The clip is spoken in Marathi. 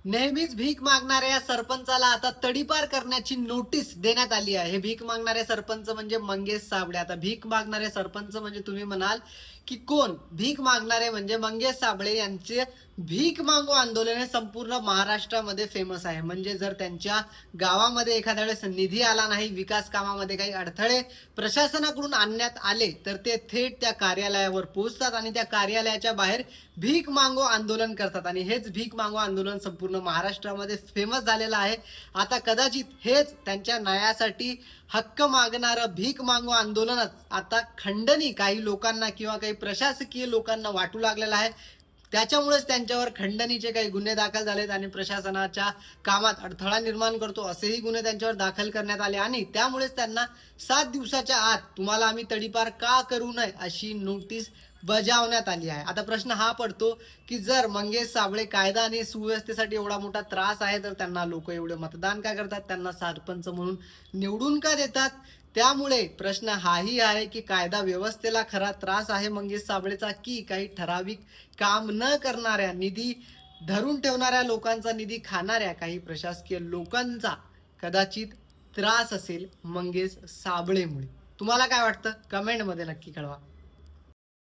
नेहमीच भीक मागणाऱ्या या सरपंचाला आता तडीपार करण्याची नोटीस देण्यात आली आहे. हे भीक मागणारे सरपंच म्हणजे मंगेश साबळे. आता भीक मागणारे सरपंच म्हणजे तुम्ही म्हणाल की कोण? भीक मागणारे म्हणजे मंगेश साबळे यांचे भीक मागो आंदोलन हे संपूर्ण महाराष्ट्रामध्ये फेमस आहे. म्हणजे जर त्यांच्या गावामध्ये एखाद्या वेळेस निधी आला नाही, विकास कामामध्ये काही अडथळे प्रशासनाकडून आणण्यात आले, तर ते थेट त्या कार्यालयावर पोहोचतात आणि त्या कार्यालयाच्या बाहेर भीक मागो आंदोलन करतात. आणि हेच भीक मागो आंदोलन संपूर्ण महाराष्ट्रामध्ये फेमस झालेलं आहे. आता कदाचित हेच त्यांच्या न्यायासाठी हक्क मागणारं भीक मागो आंदोलनच आता खंडणी काही लोकांना किंवा काही प्रशासकीय लोकांना वाटू लागलेलं आहे. त्याच्यामुळेच त्यांच्यावर खंडणीचे काही गुन्हे दाखल झालेत आणि प्रशासनाच्या कामात अडथळा निर्माण करतो असेही गुन्हे त्यांच्यावर दाखल करण्यात आले आणि त्यामुळेच त्यांना 7 दिवसाच्या आत तुम्हाला आम्ही तडीपार का करू नये अशी नोटीस बजावण्यात आली आहे. आता प्रश्न हा पडतो की जर मंगेश साबळे कायदा आणि सुव्यवस्थेसाठी एवढा मोठा त्रास आहे, तर त्यांना लोक एवढे मतदान का करतात, त्यांना सरपंच म्हणून निवडून का देतात? त्यामुळे प्रश्न हाही आहे की कायदा व्यवस्थेला खरा त्रास आहे मंगेश साबळेचा, की काही ठराविक काम न करणाऱ्या, निधी धरून ठेवणाऱ्या लोकांचा निधी खाणाऱ्या काही प्रशासकीय लोकांचा कदाचित त्रास असेल मंगेश साबळेमुळे. तुम्हाला काय वाटतं? कमेंटमध्ये नक्की कळवा.